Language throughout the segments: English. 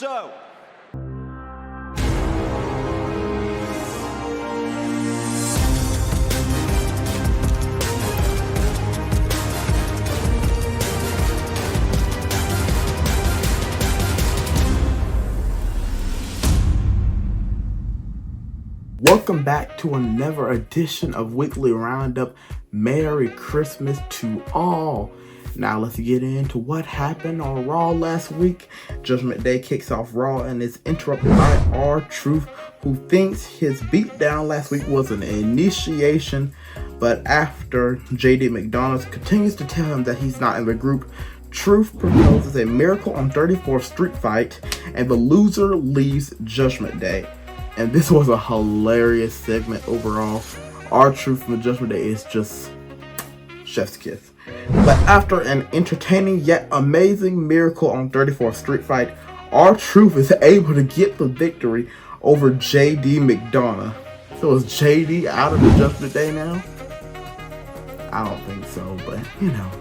so. Welcome back to another edition of Weekly Roundup. Merry Christmas to all. Now let's get into what happened on Raw last week. Judgment Day kicks off Raw and is interrupted by R-Truth, who thinks his beatdown last week was an initiation, but after JD McDonough continues to tell him that he's not in the group, Truth proposes a Miracle on 34th Street fight, and the loser leaves Judgment Day. And this was a hilarious segment overall. R-Truth from Judgment Day is just chef's kiss. But after an entertaining yet amazing Miracle on 34th Street fight, R-Truth is able to get the victory over JD McDonough. So is JD out of the Judgment Day now? I don't think so, but you know,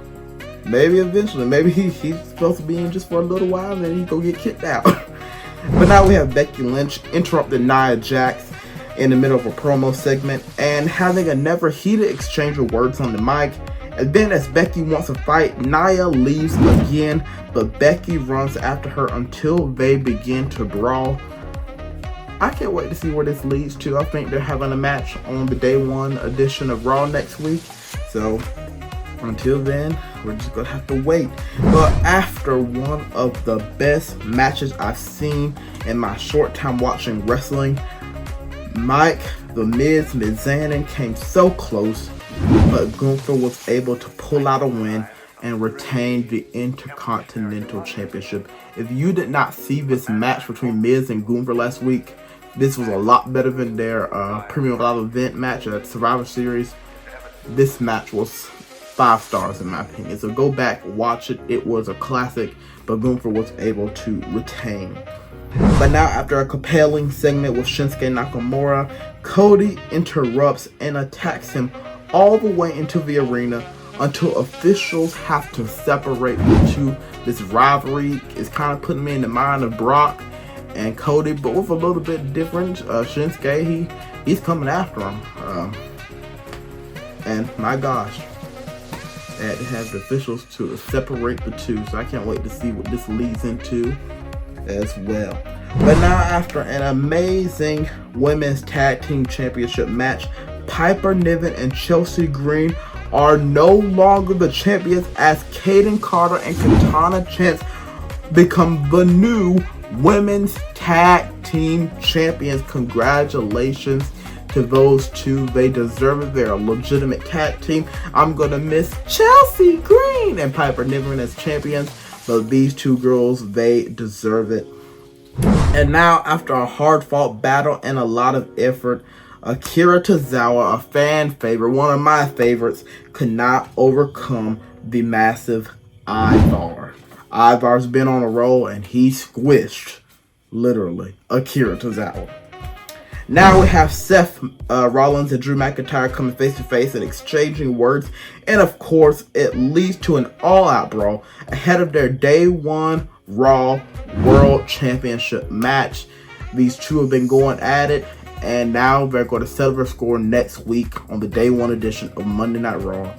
maybe eventually. Maybe he's supposed to be in just for a little while and then he go get kicked out. But now we have Becky Lynch interrupting Nia Jax in the middle of a promo segment and having a never heated exchange of words on the mic. And then as Becky wants to fight, Nia leaves again, but Becky runs after her until they begin to brawl. I can't wait to see where this leads to. I think they're having a match on the day one edition of Raw next week. So until then, we're just gonna have to wait. But after one of the best matches I've seen in my short time watching wrestling, Mike, The Miz, Mizanin came so close, but Gunther was able to pull out a win and retain the Intercontinental Championship. If you did not see this match between Miz and Gunther last week, this was a lot better than their Premium Live Event match at Survivor Series. This match was 5 stars in my opinion. So go back, watch it. It was a classic, but Gunther was able to retain. But now after a compelling segment with Shinsuke Nakamura, Cody interrupts and attacks him all the way into the arena until officials have to separate the two. This rivalry is kind of putting me in the mind of Brock and Cody, but with a little bit different. Shinsuke, he's coming after him. And my gosh, I had to have the officials to separate the two, so I can't wait to see what this leads into as well. But now after an amazing women's tag team championship match, Piper Niven and Chelsea Green are no longer the champions as Kaden Carter and Katana Chance become the new women's tag team champions. Congratulations to those two. They deserve it. They're a legitimate tag team. I'm gonna miss Chelsea Green and Piper Niven as champions, but these two girls, they deserve it. And now after a hard fought battle and a lot of effort, Akira Tozawa, a fan favorite, one of my favorites, could not overcome the massive Ivar. Ivar's been on a roll and he squished, literally, Akira Tozawa. Now we have Seth Rollins and Drew McIntyre coming face to face and exchanging words. And of course, it leads to an all-out brawl ahead of their day one Raw World Championship match. These two have been going at it, and now they're going to settle their score next week on the day one edition of Monday Night Raw.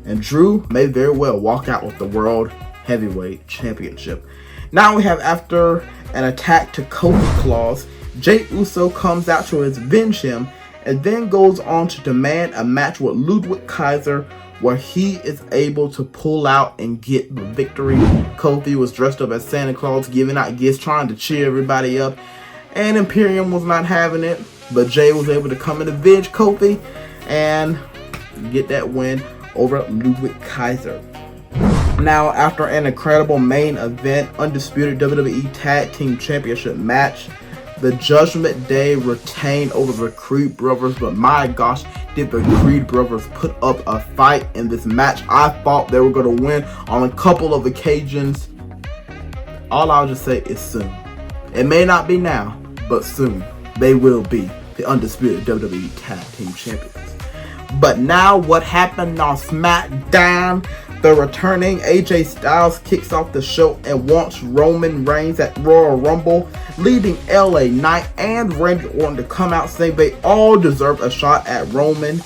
And Drew may very well walk out with the World Heavyweight Championship. Now we have, after an attack to Kofi Claus, Jey Uso comes out to avenge him and then goes on to demand a match with Ludwig Kaiser, where he is able to pull out and get the victory. Kofi was dressed up as Santa Claus, giving out gifts, trying to cheer everybody up, and Imperium was not having it, but Jey was able to come and avenge Kofi and get that win over Ludwig Kaiser. Now, after an incredible main event, undisputed WWE Tag Team Championship match, the Judgment Day retained over the Creed Brothers, but my gosh, did the Creed Brothers put up a fight in this match. I thought they were going to win on a couple of occasions. All I'll just say is soon. It may not be now, but soon they will be the undisputed WWE Tag Team Champions. But now what happened on SmackDown? The returning AJ Styles kicks off the show and wants Roman Reigns at Royal Rumble, leading LA Knight and Randy Orton to come out saying they all deserve a shot at Roman,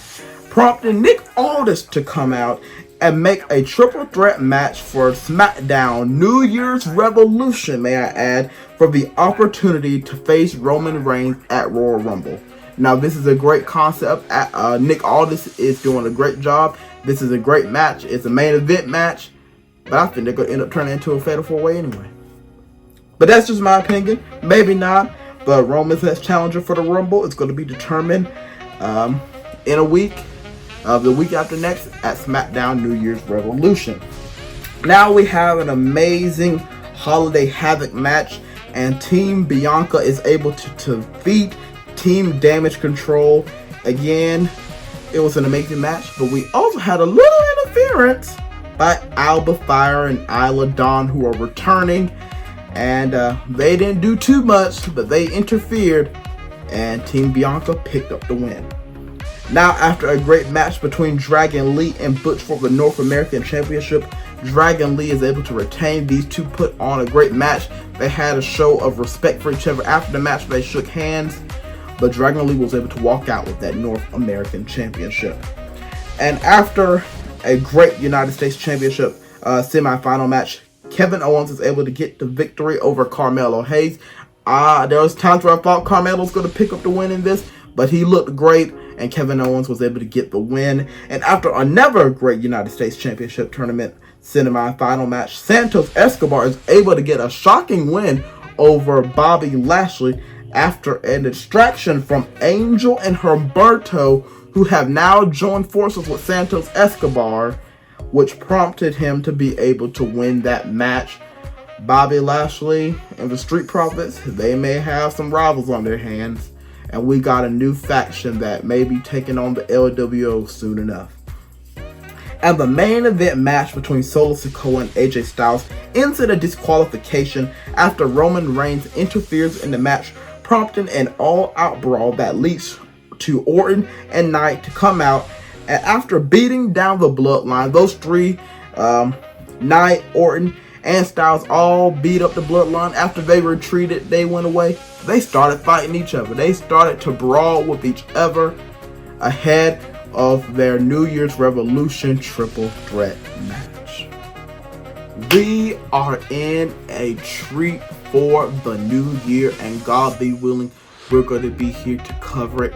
prompting Nick Aldis to come out and make a triple threat match for SmackDown New Year's Revolution, may I add, for the opportunity to face Roman Reigns at Royal Rumble. Now, this is a great concept. Nick Aldis is doing a great job. This is a great match. It's a main event match, but I think they're going to end up turning into a fatal 4-way anyway. But that's just my opinion. Maybe not. But Roman's next challenger for the Rumble is going to be determined in a week. The week after next at SmackDown New Year's Revolution. Now we have an amazing Holiday Havoc match, and Team Bianca is able to defeat Team Damage Control. Again, it was an amazing match, but we also had a little interference by Alba Fire and Isla Dawn, who are returning, and they didn't do too much, but they interfered, and Team Bianca picked up the win. Now, after a great match between Dragon Lee and Butch for the North American Championship, Dragon Lee is able to retain. These two put on a great match. They had a show of respect for each other. After the match, they shook hands, but Dragon Lee was able to walk out with that North American Championship. And after a great United States Championship semi-final match, Kevin Owens is able to get the victory over Carmelo Hayes. There was times where I thought Carmelo was going to pick up the win in this, but he looked great, and Kevin Owens was able to get the win. And after another great United States Championship tournament semi-final match, Santos Escobar is able to get a shocking win over Bobby Lashley after a distraction from Angel and Humberto, who have now joined forces with Santos Escobar, which prompted him to be able to win that match. Bobby Lashley and the Street Profits, they may have some rivals on their hands, and we got a new faction that may be taking on the LWO soon enough. And the main event match between Solo Sikoa and AJ Styles ends in a disqualification after Roman Reigns interferes in the match, prompting an all-out brawl that leads to Orton and Knight to come out. And after beating down the Bloodline, those three, Knight, Orton, and Styles, all beat up the Bloodline. After they retreated, they went away. They started fighting each other. They started to brawl with each other ahead of their New Year's Revolution triple threat match. We are in a treat for the new year, and God be willing, we're going to be here to cover it.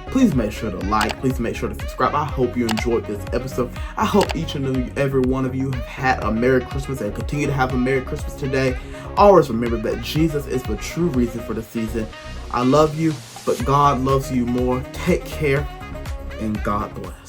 Please make sure to like, please make sure to subscribe. I hope you enjoyed this episode. I hope each and every one of you have had a Merry Christmas and continue to have a Merry Christmas today. Always remember that Jesus is the true reason for the season. I love you, but God loves you more. Take care, and God bless.